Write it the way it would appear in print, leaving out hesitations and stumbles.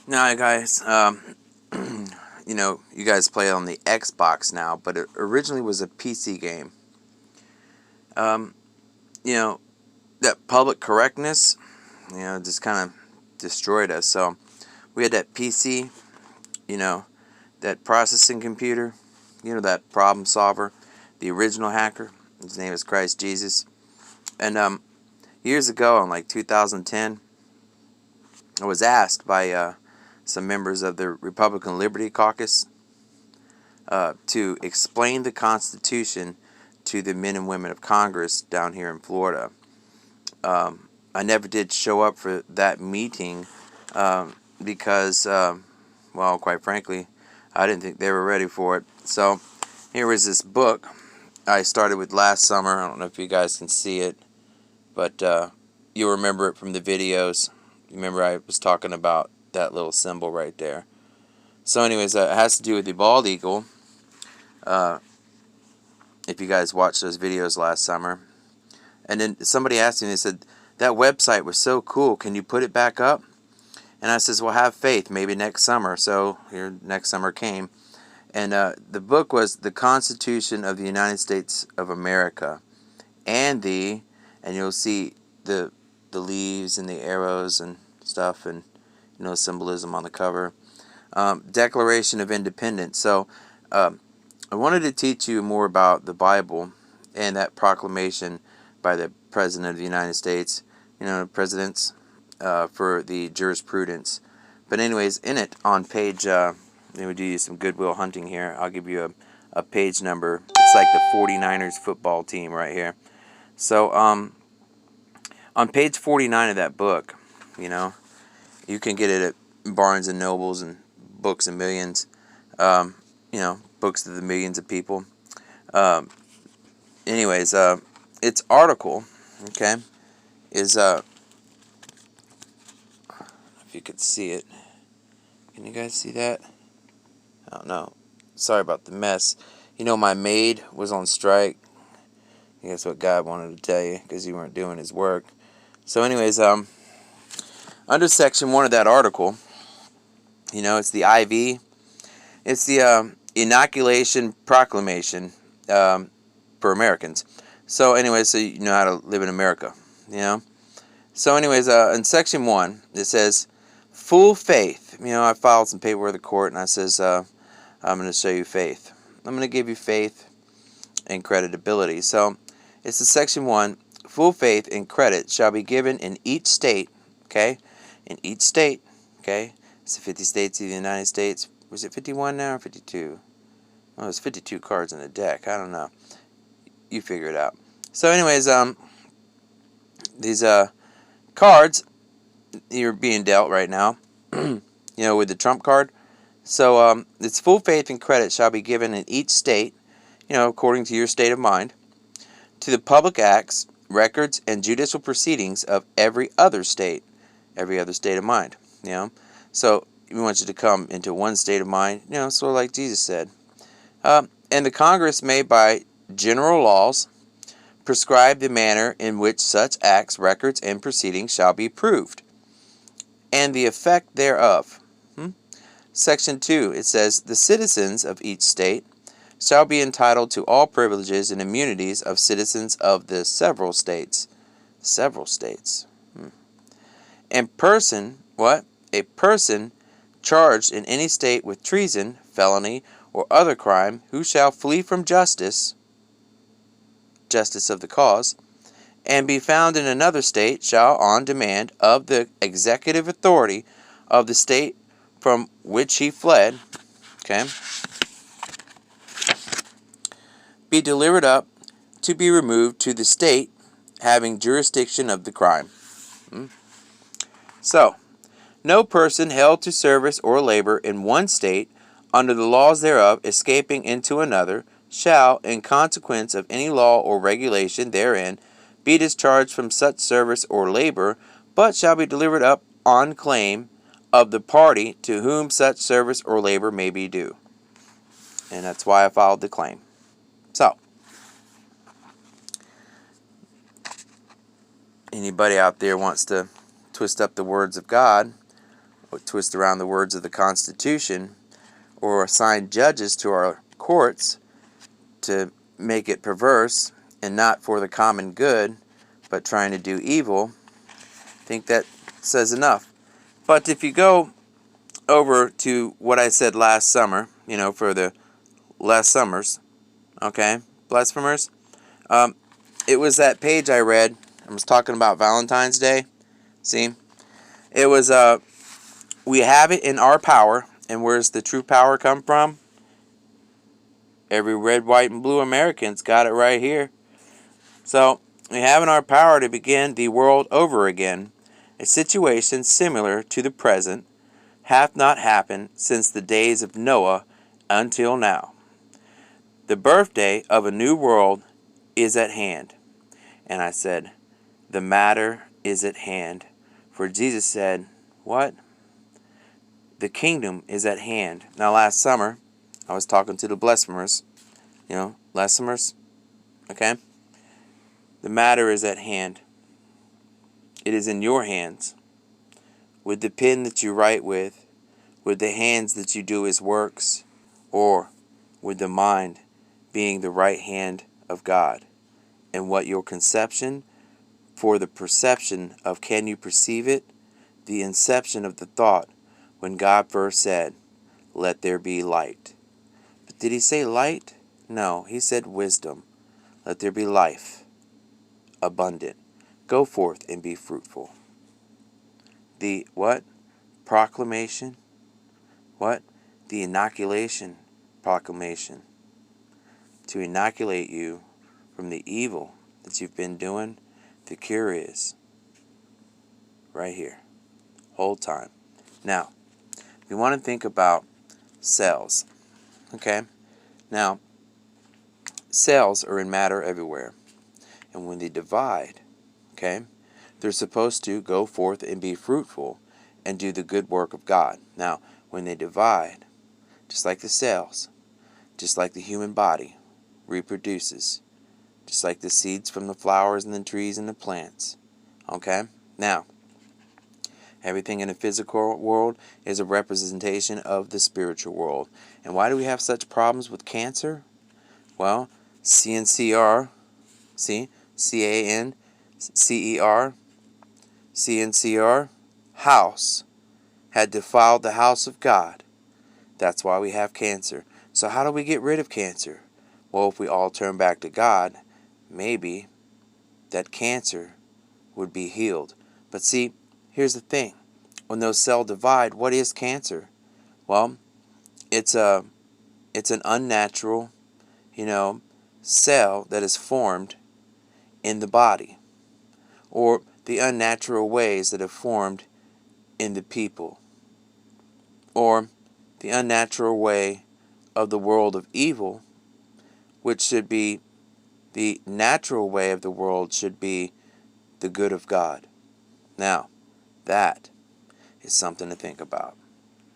Now, guys, you guys play on the Xbox now, but it originally was a PC game. Um, you know, that public correctness, just kind of destroyed us. So we had that PC, you know, that processing computer, that problem solver, the original hacker. His name is Christ Jesus. And years ago, in like 2010, I was asked by some members of the Republican Liberty Caucus to explain the Constitution to the men and women of Congress down here in Florida. I never did show up for that meeting because, well, quite frankly, I didn't think they were ready for it. So here is this book I started with last summer. I don't know if you guys can see it, but you'll remember it from the videos. Remember I was talking about that little symbol right there. So anyways, it has to do with the bald eagle. If you guys watched those videos last summer. And then somebody asked me, they said, that website was so cool, can you put it back up? And I says, well, have faith, maybe next summer. So here, next summer came. And the book was The Constitution of the United States of America. And you'll see the leaves and the arrows and stuff, and symbolism on the cover. Declaration of Independence. So I wanted to teach you more about the Bible and that proclamation by the President of the United States, presidents for the jurisprudence. But anyways, in it, on page, we do you some Goodwill Hunting here. I'll give you a page number. It's like the 49ers football team right here. So on page 49 of that book, you can get it at Barnes and Nobles and Books and Millions, books of the millions of people. Anyways, its article, okay, is, if you could see it. Can you guys see that? I don't know. Sorry about the mess. My maid was on strike. I think that's what God wanted to tell you, because you weren't doing his work. So anyways, under section 1 of that article, it's the IV. It's the inoculation proclamation for Americans. So anyways, so you know how to live in America, So anyways, in section 1, it says, full faith. I filed some paperwork with the court, and I says, I'm going to show you faith. I'm going to give you faith and creditability. So it's the section 1, full faith and credit shall be given in each state, okay? In each state, okay? It's the 50 states of the United States. Was it 51 now or 52? Well, it's 52 cards in the deck. I don't know. You figure it out. So anyways, these cards you're being dealt right now, with the Trump card. So it's full faith and credit shall be given in each state, according to your state of mind, to the public acts, records, and judicial proceedings of every other state of mind, So we want you to come into one state of mind, sort of like Jesus said. And the Congress may, by general laws, prescribe the manner in which such acts, records, and proceedings shall be proved, and the effect thereof. Section 2, it says, the citizens of each state shall be entitled to all privileges and immunities of citizens of the several states. Several states. And person, what? A person charged in any state with treason, felony, or other crime, who shall flee from justice of the cause, and be found in another state, shall, on demand of the executive authority of the state from which he fled, okay, be delivered up to be removed to the state having jurisdiction of the crime. So, no person held to service or labor in one state under the laws thereof, escaping into another, shall, in consequence of any law or regulation therein, be discharged from such service or labor, but shall be delivered up on claim of the party to whom such service or labor may be due. And that's why I filed the claim. So, anybody out there wants to twist up the words of God, twist around the words of the Constitution, or assign judges to our courts to make it perverse and not for the common good, but trying to do evil, I think that says enough. But if you go over to what I said last summer, for the last summers, okay, blasphemers, it was that page I read. I was talking about Valentine's Day. See? It was, we have it in our power. And where's the true power come from? Every red, white, and blue American's got it right here. So, we have in our power to begin the world over again. A situation similar to the present hath not happened since the days of Noah until now. The birthday of a new world is at hand. And I said, the matter is at hand. For Jesus said, what? The kingdom is at hand. Now last summer, I was talking to the blasphemers. Blasphemers. Okay? The matter is at hand. It is in your hands. With the pen that you write with the hands that you do his works, or with the mind being the right hand of God, and what your conception for the perception of can you perceive it, the inception of the thought when God first said, let there be light. But did he say light? No, he said wisdom. Let there be life, abundant. Go forth and be fruitful. The what? Proclamation. What? The inoculation proclamation. To inoculate you from the evil that you've been doing, the cure is right here. Whole time. Now, we want to think about cells. Okay? Now, cells are in matter everywhere. And when they divide, okay, they're supposed to go forth and be fruitful and do the good work of God. Now, when they divide, just like the cells, just like the human body reproduces, just like the seeds from the flowers and the trees and the plants. Okay? Now, everything in the physical world is a representation of the spiritual world. And why do we have such problems with cancer? Well, CNCR, see? CANCER, CNCR, house, had defiled the house of God. That's why we have cancer. So how do we get rid of cancer? Well, if we all turn back to God, maybe that cancer would be healed. But see, here's the thing. When those cells divide, what is cancer? Well, it's an unnatural, cell that is formed in the body, or the unnatural ways that have formed in the people, or the unnatural way of the world of evil, which should be the natural way of the world, should be the good of God. Now, that is something to think about.